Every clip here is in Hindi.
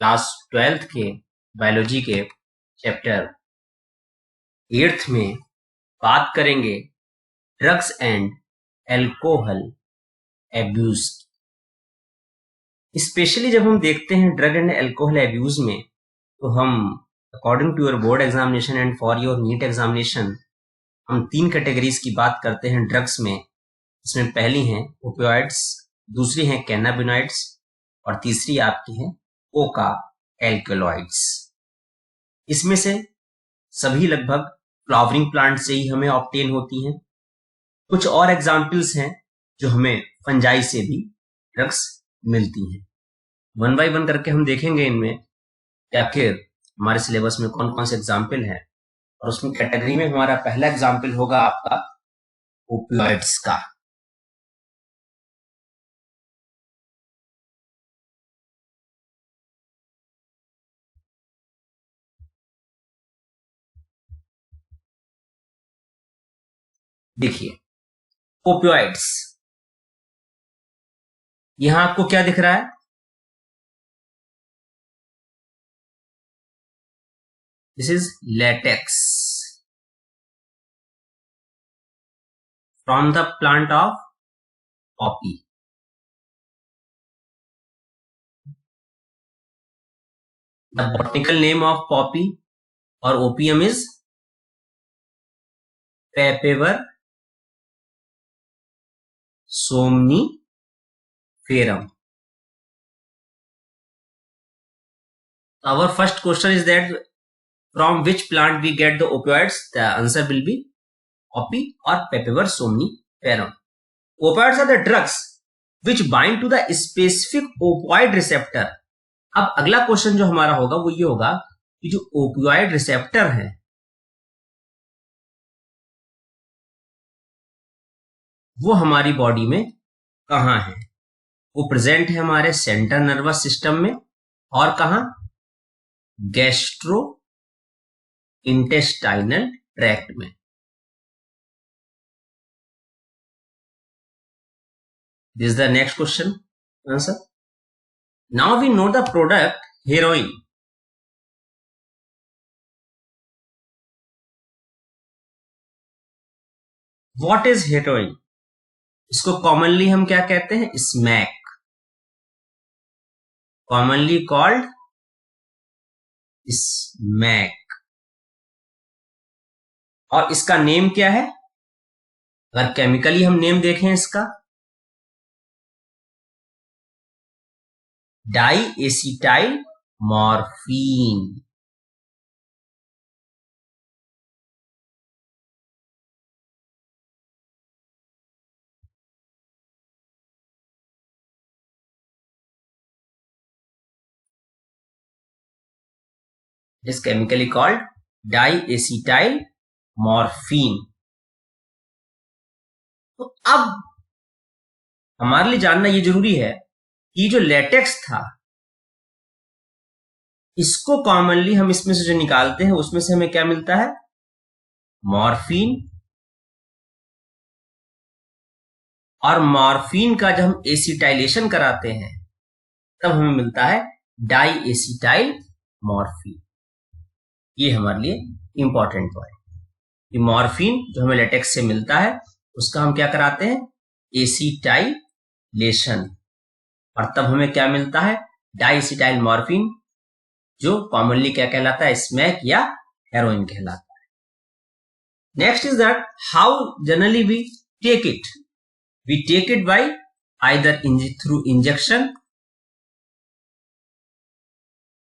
क्लास 12th के बायोलॉजी के चैप्टर 8th में बात करेंगे drugs and alcohol abuse. Specially जब हम देखते हैं ड्रग एंड एल्कोहल एब्यूज में, तो हम according to your board examination and for your NEET examination हम 3 कैटेगरीज की बात करते हैं ड्रग्स में। इसमें पहली हैं ओपियोइड्स, दूसरी हैं कैनाबिनॉइड्स और तीसरी आपकी है कोका एल्कलॉइड्स। इसमें से सभी लगभग फ्लावरिंग प्लांट से ही हमें ऑब्टेन होती हैं। कुछ और एग्जाम्पल्स हैं जो हमें फंजाई से भी ड्रग्स मिलती हैं। वन बाय वन करके हम देखेंगे इनमें कि आखिर हमारे सिलेबस में कौन कौन से एग्जाम्पल हैं, और उसमें कैटेगरी में हमारा पहला एग्जाम्पल होगा आपका ओपियोइड्स का। देखिए ओपियोइड्स, यहां आपको क्या दिख रहा है? This is latex from the plant of poppy. The botanical name of poppy और opium is Papaver somniferum. Our first question is that from which plant we get the opioids? The answer will be poppy or Papaver somniferum. Opioids are the drugs which bind to the specific opioid receptor. अब अगला क्वेश्चन जो हमारा होगा वो ये होगा कि जो ओपियोइड रिसेप्टर है वो हमारी बॉडी में कहाँ है? वो प्रेजेंट है हमारे सेंट्रल नर्वस सिस्टम में और कहाँ? गैस्ट्रो इंटेस्टाइनल ट्रैक्ट में। This is the next question answer. Now we know the product heroin. What is heroin? इसको कॉमनली हम क्या कहते हैं? Smack, commonly called smack. और इसका नेम क्या है? अगर केमिकली हम नेम देखें इसका, diacetylmorphine. is chemically called diacetyl morphine। तो अब हमारे लिए जानना ये जरूरी है कि जो लेटेक्स था इसको कॉमनली हम इसमें से जो निकालते हैं उसमें से हमें क्या मिलता है? मॉर्फिन। और मॉर्फिन का जब हम एसिटाइलेशन कराते हैं तब हमें मिलता है डाइएसिटाइल मॉर्फिन। ये हमारे लिए इंपॉर्टेंट पॉइंट कि मॉर्फिन जो हमें लेटेक्स से मिलता है उसका हम क्या कराते हैं? एसिटाइलेशन, और तब हमें क्या मिलता है? डाइएसिटाइल मॉर्फिन, जो कॉमनली क्या कहलाता है? स्मैक या हेरोइन कहलाता है। Next is that how generally we take it. We take it by either through injection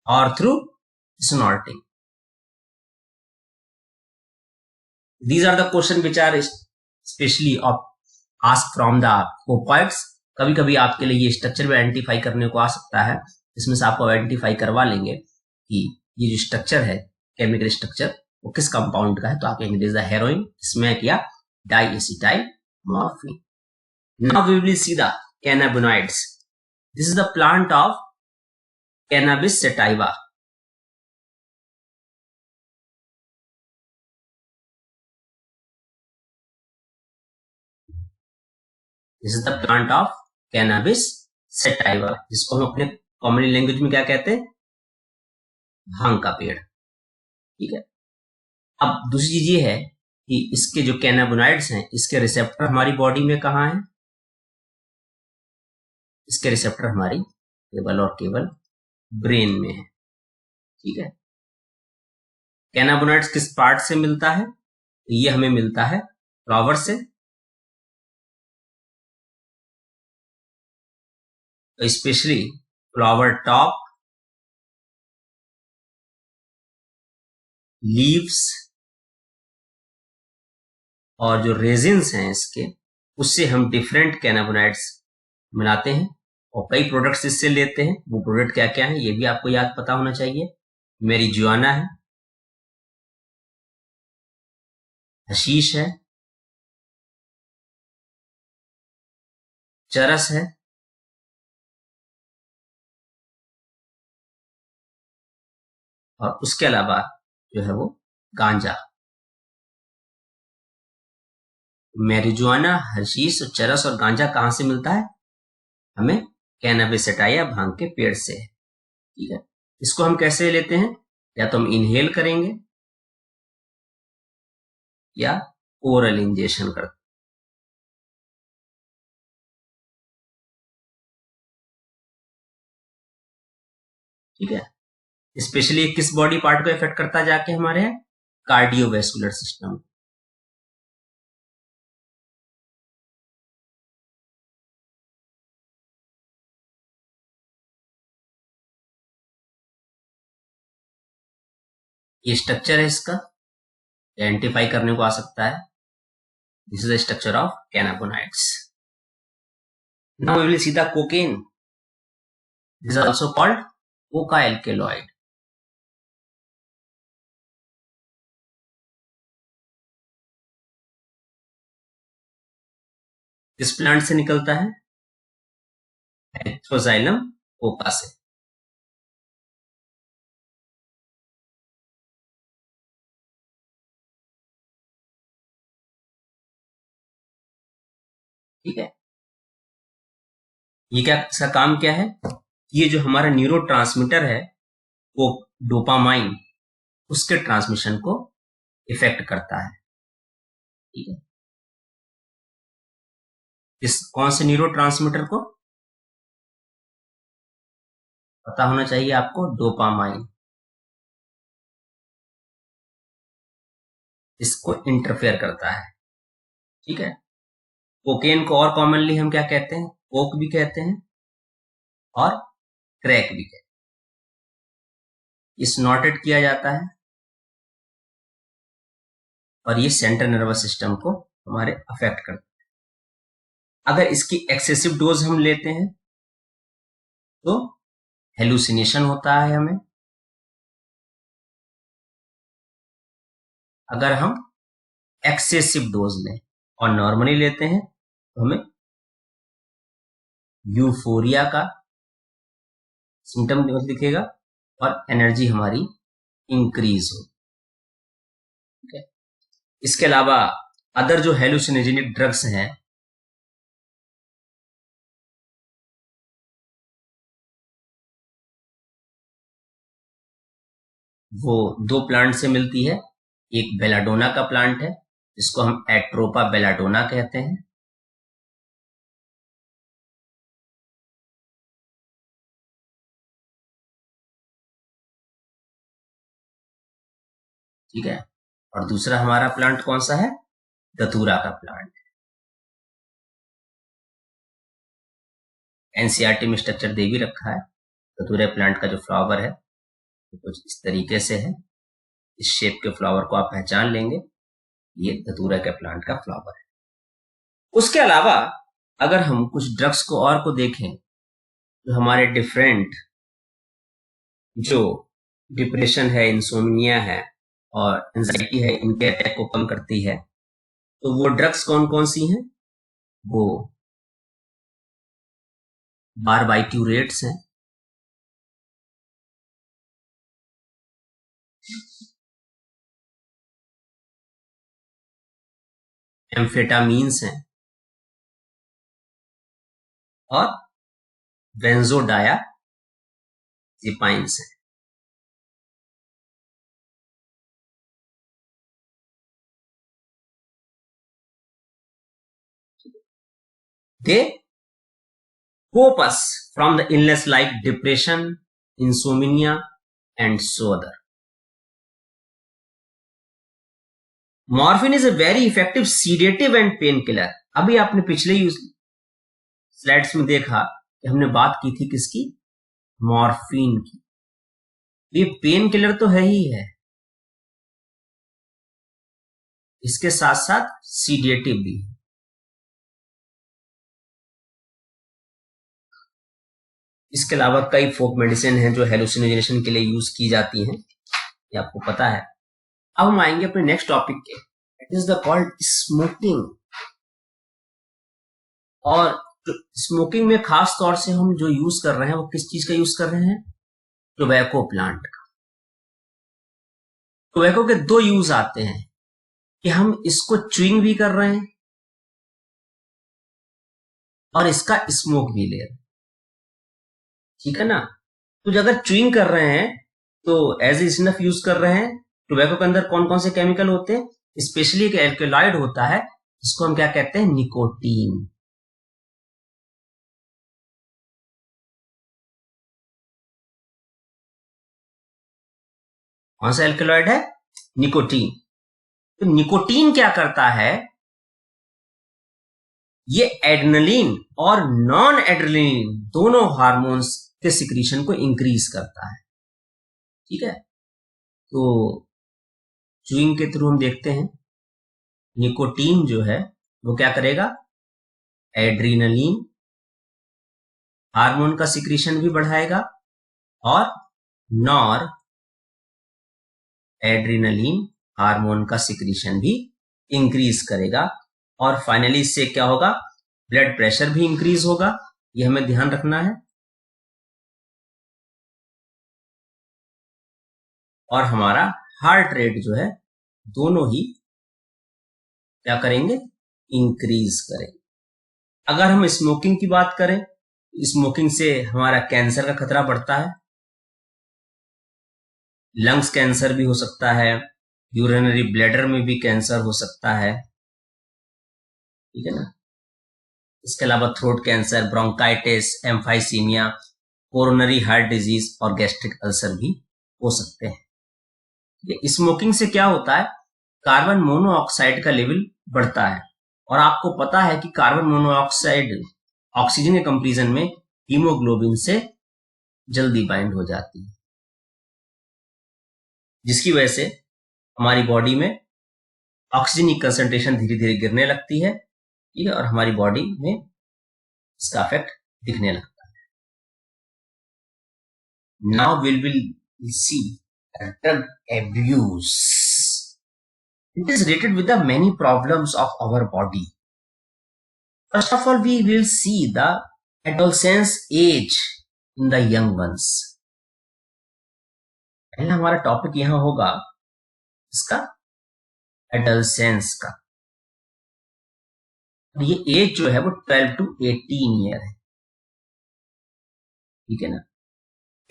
और through snorting. These are the question which are specially asked from the opioids। कभी कभी आपके लिए ये स्ट्रक्चर भी आइडेंटिफाई करने को आ सकता है, इसमें से आपको आइडेंटिफाई करवा लेंगे कि ये जो स्ट्रक्चर है, केमिकल स्ट्रक्चर, वो किस कंपाउंड का है। तो आप कहेंगे this is the heroin, smack या diacetyl morphine. Now we will see the cannabinoids. This is the plant of cannabis sativa. This is the plant of cannabis sativa, जिसको हम अपने कॉमन लैंग्वेज में क्या कहते हैं? भांग का पेड़। ठीक है। अब दूसरी चीज ये है कि इसके जो कैनाबोनॉइड्स हैं, इसके रिसेप्टर हमारी बॉडी में कहाँ हैं? इसके रिसेप्टर हमारी केवल और केवल ब्रेन में है। ठीक है। कैनाबोनॉइड्स किस पार्ट से मिलता है? ये हमें मिलता है फ्लावर से। तो स्पेशली फ्लावर टॉप, लीव्स और जो रेजिन्स हैं इसके, उससे हम डिफरेंट कैनाबोनॉइड्स मिलाते हैं और कई प्रोडक्ट्स इससे लेते हैं। वो प्रोडक्ट क्या क्या है ये भी आपको याद पता होना चाहिए। मैरिजुआना है, हशीश है, चरस है, और उसके अलावा जो है वो गांजा। मैरिजुआना, हशीश, चरस और गांजा कहां से मिलता है? हमें कैनबिस सटाइया भांग के पेड़ से है। ठीक है। इसको हम कैसे लेते हैं? या तो हम इनहेल करेंगे या ओरल इंजेक्शन करते हैं। ठीक है। स्पेशली किस बॉडी पार्ट को इफेक्ट करता है जाके हमारे यहाँ? Cardiovascular system. ये स्ट्रक्चर है इसका, आइडेंटिफाई करने को आ सकता है। This is the structure of cannabinoids. Now we will see the cocaine. This is also called coca alkaloid. किस प्लांट से निकलता है? एथ्रोजाइलम कोका से। ठीक है। ये क्या, इसका काम क्या है? ये जो हमारा न्यूरोट्रांसमीटर है वो डोपामाइन, उसके ट्रांसमिशन को इफेक्ट करता है। ठीक है। इस कौन से न्यूरोट्रांसमीटर को? पता होना चाहिए आपको, डोपामाइन। इसको इंटरफेयर करता है। ठीक है। कोकेन को और कॉमनली हम क्या कहते हैं? कोक भी कहते हैं और क्रैक भी कहते हैं। स्नॉटेड किया जाता है और ये सेंट्रल नर्वस सिस्टम को हमारे अफेक्ट करता है। अगर इसकी एक्सेसिव डोज हम लेते हैं तो हेलुसिनेशन होता है हमें। अगर हम एक्सेसिव डोज लें और नॉर्मली लेते हैं तो हमें यूफोरिया का सिम्टम दिखेगा और एनर्जी हमारी इंक्रीज हो। ठीक है। इसके अलावा अदर जो हेलुसिनोजेनिक ड्रग्स हैं, वो दो प्लांट से मिलती है। एक बेलाडोना का प्लांट है जिसको हम एट्रोपा बेलाडोना कहते हैं। ठीक है। और दूसरा हमारा प्लांट कौन सा है? धतूरा का प्लांट। एनसीईआरटी में स्ट्रक्चर दे भी रखा है। धतूरा प्लांट का जो फ्लावर है वो कुछ इस तरीके से है। इस शेप के फ्लावर को आप पहचान लेंगे, ये धतूरा के प्लांट का फ्लावर है। उसके अलावा अगर हम कुछ ड्रग्स को और को देखें जो हमारे डिफरेंट, जो डिप्रेशन है, इंसोम्निया है और एंजाइटी है, इनके अटैक को कम करती है, तो वो ड्रग्स कौन कौन सी हैं? वो बारबाइट्यूरेट्स हैं, एम्फेटामीन्स हैं और बेंजोडायाजेपाइन्स हैं। दे cope us from the illness like depression, insomnia and so other. Morphine is a very effective sedative and painkiller. अभी आपने पिछले स्लाइड्स में देखा कि हमने बात की थी किसकी, मॉर्फिन की। ये पेन किलर तो है ही है, इसके साथ साथ सीडेटिव भी है। इसके अलावा कई फोक मेडिसिन हैं जो हेलुसिनेशन के लिए यूज की जाती हैं, ये आपको पता है। अब हम आएंगे अपने नेक्स्ट टॉपिक के, it is the called smoking. और स्मोकिंग में खास तौर से हम जो यूज कर रहे हैं वो किस चीज का यूज कर रहे हैं, टोबैको प्लांट का। टोबैको के दो यूज आते हैं कि हम इसको च्युइंग भी कर रहे हैं और इसका स्मोक भी ले रहे हैं, ठीक है ना। तो अगर च्युइंग कर रहे हैं तो एज ए स्नफ यूज कर रहे हैं। टोबैको के अंदर कौन कौन से केमिकल होते हैं, स्पेशली एक एल्कलॉइड होता है जिसको हम क्या कहते हैं, निकोटीन। कौन सा एल्कलॉइड है, निकोटीन। तो निकोटीन क्या करता है, ये एड्रेनलिन और नॉन एड्रेनलिन दोनों हार्मोन्स के सिक्रीशन को इंक्रीज करता है, ठीक है। तो च्युइंग के थ्रू हम देखते हैं निकोटीन जो है वो क्या करेगा, एड्रेनलिन हार्मोन का सिक्रीशन भी बढ़ाएगा और नॉर एड्रेनलिन हार्मोन का सिक्रीशन भी इंक्रीज करेगा। और फाइनली इससे क्या होगा, ब्लड प्रेशर भी इंक्रीज होगा, ये हमें ध्यान रखना है। और हमारा हार्ट रेट जो है दोनों ही क्या करेंगे, इंक्रीज करेंगे। अगर हम स्मोकिंग की बात करें, स्मोकिंग से हमारा कैंसर का खतरा बढ़ता है, लंग्स कैंसर भी हो सकता है, यूरिनरी ब्लैडर में भी कैंसर हो सकता है, ठीक है ना। इसके अलावा throat cancer, bronchitis, emphysema, coronary heart disease और गैस्ट्रिक अल्सर भी हो सकते हैं। स्मोकिंग से क्या होता है, कार्बन मोनोऑक्साइड का लेवल बढ़ता है। और आपको पता है कि कार्बन मोनोऑक्साइड ऑक्सीजन के कंपैरिजन में हीमोग्लोबिन से जल्दी बाइंड हो जाती है, जिसकी वजह से हमारी बॉडी में ऑक्सीजन की कंसंट्रेशन धीरे धीरे गिरने लगती है, ठीक है, और हमारी बॉडी में इसका इफेक्ट दिखने लगता है। Now will see drug abuse. It is related with the many problems of our body. First of all, we will see the adolescence age in the young ones. पहला हमारा टॉपिक यहां होगा इसका एडोलेसेंस का। ये एज जो है वो 12 to 18 ईयर है, ठीक है ना।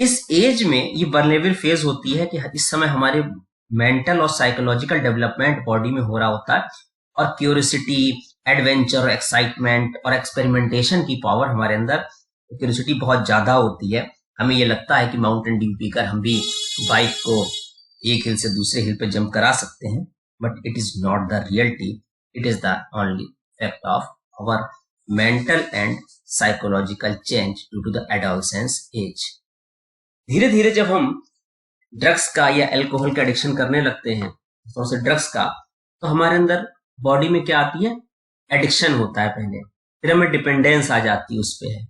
इस एज में ये वल्नरेबल फेज होती है कि इस समय हमारे मेंटल और साइकोलॉजिकल डेवलपमेंट बॉडी में हो रहा होता है, और क्यूरियोसिटी, एडवेंचर, एक्साइटमेंट और एक्सपेरिमेंटेशन की पावर हमारे अंदर, क्यूरियोसिटी बहुत ज्यादा होती है। हमें ये लगता है कि माउंटेन ड्यू पीकर हम भी बाइक को एक हिल से दूसरे हिल पे जंप करा सकते हैं, but it is not the reality, it is the only fact of our mental and psychological change due to the adolescence age. धीरे धीरे जब हम ड्रग्स का या अल्कोहल का एडिक्शन करने लगते हैं, तो से ड्रग्स का, तो हमारे अंदर बॉडी में क्या आती है, एडिक्शन होता है पहले, फिर हमें डिपेंडेंस आ जाती है उस पे है,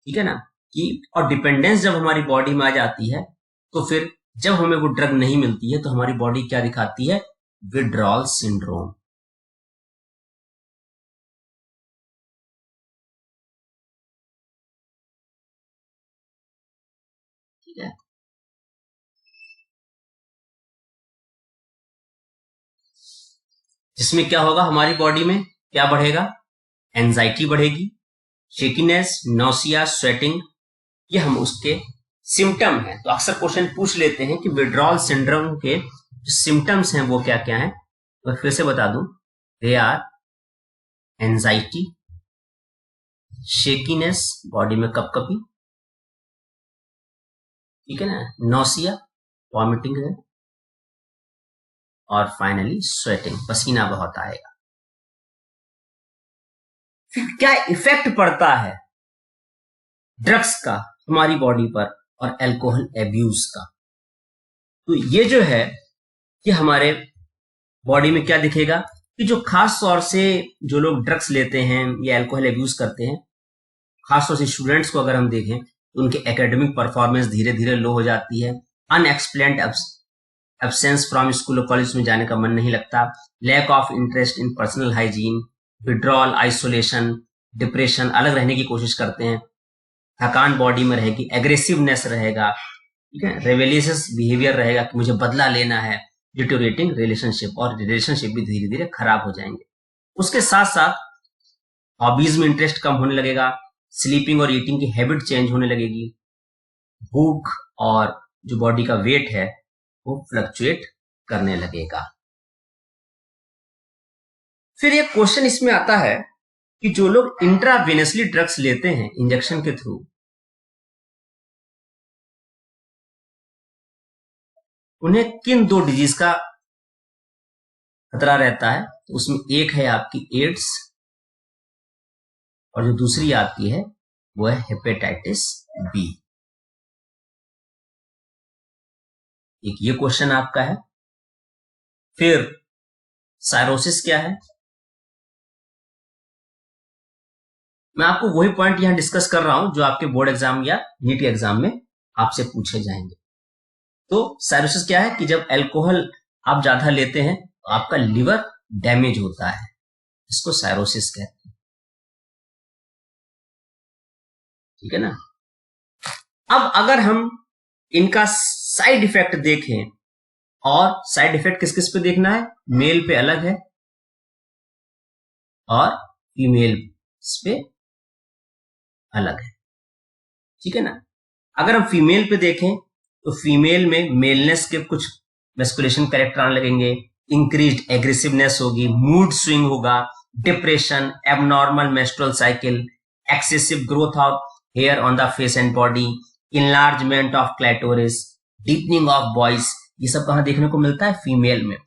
ठीक है ना। कि और डिपेंडेंस जब हमारी बॉडी में आ जाती है तो फिर जब हमें वो ड्रग नहीं मिलती है तो हमारी बॉडी क्या दिखाती है, विड्रॉल सिंड्रोम। ठीक है, जिसमें क्या होगा, हमारी बॉडी में क्या बढ़ेगा, एंजाइटी बढ़ेगी, शेकीनेस, नौसिया, स्वेटिंग, ये हम उसके सिम्टम हैं। तो अक्सर क्वेश्चन पूछ लेते हैं कि विड्रॉल सिंड्रोम के जो सिम्टम्स हैं वो क्या क्या हैं। तो फिर से बता दूं, they are anxiety, shakiness, body में कपकपी, ठीक है ना, नौसिया, वॉमिटिंग है, और फाइनली स्वेटिंग, पसीना बहुत आएगा। फिर क्या इफेक्ट पड़ता है ड्रग्स का हमारी बॉडी पर और अल्कोहल एब्यूज का? तो ये जो है कि हमारे बॉडी में क्या दिखेगा कि जो खास तौर से जो लोग ड्रग्स लेते हैं या अल्कोहल एब्यूज करते हैं, खासतौर से स्टूडेंट्स को अगर हम देखें तो उनके एकेडमिक परफॉर्मेंस धीरे धीरे लो हो जाती है, अनएक्सप्लेन्ड एब्सेंस फ्रॉम स्कूल और कॉलेज में जाने का मन नहीं लगता, lack of interest in personal hygiene, withdrawal, isolation, depression, अलग रहने की कोशिश करते हैं, थकान बॉडी में रहेगी, एग्रेसिवनेस रहेगा, ठीक है, रेवेलियस बिहेवियर रहेगा कि मुझे बदला लेना है, डिटोरेटिंग रिलेशनशिप, और रिलेशनशिप भी धीरे धीरे खराब हो जाएंगे। उसके साथ साथ हॉबीज में इंटरेस्ट कम होने लगेगा, स्लीपिंग और ईटिंग की हैबिट चेंज होने लगेगी, भूख और जो बॉडी का वेट है वो फ्लक्चुएट करने लगेगा। फिर एक क्वेश्चन इसमें आता है कि जो लोग इंट्रावेनसली ड्रग्स लेते हैं इंजेक्शन के थ्रू, उन्हें किन दो डिजीज का खतरा रहता है? तो उसमें एक है आपकी एड्स और जो दूसरी आपकी है वो है हेपेटाइटिस बी। एक ये क्वेश्चन आपका है। फिर साइरोसिस क्या है? मैं आपको वही पॉइंट यहां डिस्कस कर रहा हूं जो आपके बोर्ड एग्जाम या नीट एग्जाम में आपसे पूछे जाएंगे। तो साइरोसिस क्या है कि जब अल्कोहल आप ज्यादा लेते हैं तो आपका लिवर डैमेज होता है, इसको साइरोसिस कहते हैं, ठीक है ना। अब अगर हम इनका साइड इफेक्ट देखें, और साइड इफेक्ट किस किस पे देखना है, मेल पे अलग है और फीमेल पे अलग है, ठीक है ना। अगर हम फीमेल पे देखें तो फीमेल में मेलनेस के कुछ मेस्कुलेशन कैरेक्टर आने लगेंगे, इंक्रीज्ड एग्रेसिवनेस होगी, मूड स्विंग होगा, depression, abnormal menstrual cycle, excessive growth of hair on the face and body, enlargement of clitoris, deepening of voice, ये सब कहां देखने को मिलता है? फीमेल में।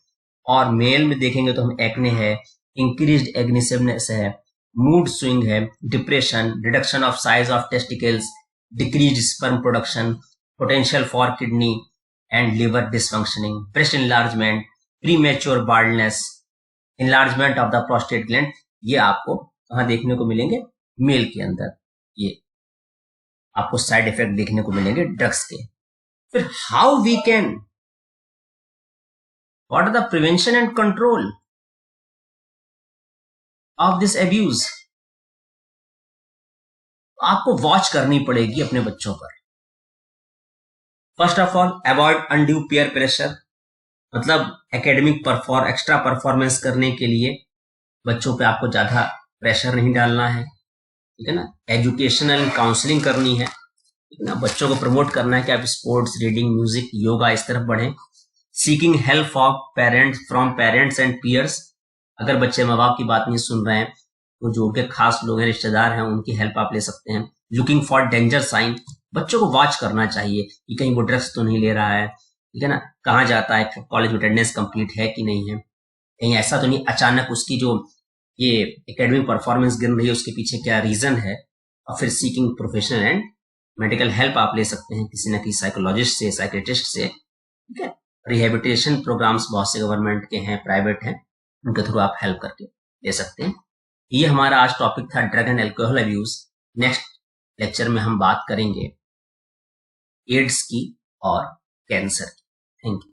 और मेल में देखेंगे तो हम एक्ने है, इंक्रीज्ड एग्रेसिवनेस है, मूड स्विंग है, depression, reduction of size of testicles, decreased sperm production, potential for kidney and liver dysfunctioning, breast enlargement, premature baldness, enlargement of the prostate gland, ये आपको कहां देखने को मिलेंगे? मेल के अंदर। ये आपको साइड इफेक्ट देखने को मिलेंगे ड्रग्स के। फिर how we can, what are the prevention and control of this abuse? आपको वॉच करनी पड़ेगी अपने बच्चों पर। First of all, avoid undue peer pressure, मतलब एकेडमिक एक्स्ट्रा परफॉर्मेंस करने के लिए बच्चों पे आपको ज्यादा प्रेशर नहीं डालना है, ठीक है ना। एजुकेशनल काउंसलिंग करनी है, ठीक है ना। बच्चों को प्रमोट करना है कि आप स्पोर्ट्स, रीडिंग, म्यूजिक, योगा इस तरफ बढ़ें। Seeking help of parents, from parents and peers, अगर बच्चे माँ बाप की बात नहीं सुन रहे हैं तो जो उनके खास लोग हैं, रिश्तेदार हैं, उनकी हेल्प आप ले सकते हैं। लुकिंग फॉर डेंजर साइन, बच्चों को वॉच करना चाहिए कि कहीं वो ड्रग्स तो नहीं ले रहा है, ठीक है ना, कहाँ जाता है, कॉलेज में अटेंडेंस कंप्लीट है कि नहीं है, कहीं ऐसा तो नहीं अचानक उसकी जो ये एकेडमिक परफॉर्मेंस गिर रही है उसके पीछे क्या रीजन है। और फिर seeking professional and medical help आप ले सकते हैं किसी न किसी साइकोलॉजिस्ट से, साइकेट्रिस्ट से, ठीक है। रिहेबिलिटेशन प्रोग्राम्स बहुत से गवर्नमेंट के हैं, प्राइवेट हैं, उनके थ्रू आप हेल्प करके ले सकते हैं। ये हमारा आज टॉपिक था drug and alcohol abuse. Next lecture में हम बात करेंगे एड्स की और कैंसर की। Thank you.